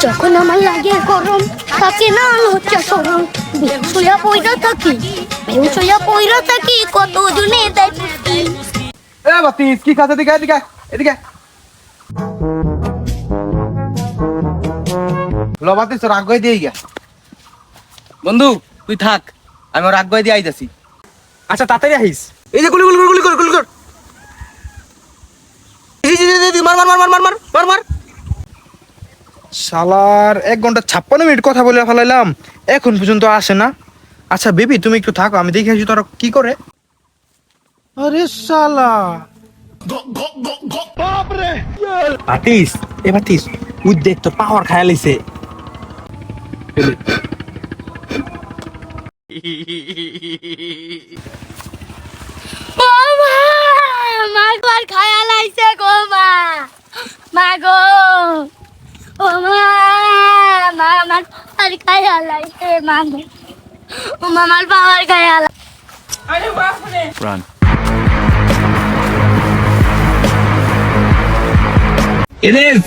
যখন আমার লাগে গরম থাকে না লজ্জা শরম বেউসইয়া পয়রা থাকি কত জনে দেয় পুষ্টি। এ বাতিস কি খাচ্ছে? এদিকে এদিকে এদিকে লো বাতিস, তোর আগ দিয়ে গিয়া। বন্ধু তুই থাক, আমি ওর আগ দিয়ে আইতাছি। আচ্ছা তাড়াতাড়ি আহিস। এই যে গুলি গুলি গুলি কর গুলি কর। মার মার মার মার মার মার মার। শালার 1 ঘন্টা 56 মিনিট কথা বলে ফেলাইলাম, এখন পর্যন্ত আসে না। আচ্ছা বেবি তুমি একটু থাকো, আমি দেখে আসি তোরা কি করে। আরে শালা বাতিস, এ বাতিস উই দেখ তো পাওয়ার খায়ালিছে। ও মা, মা আর খায়াল আইছে গো মা, মা গো, ও মা, মা আমার আর খায়াল আইছে মা গো, ও মা আমার পাওয়ার খায়াল। Run. It is.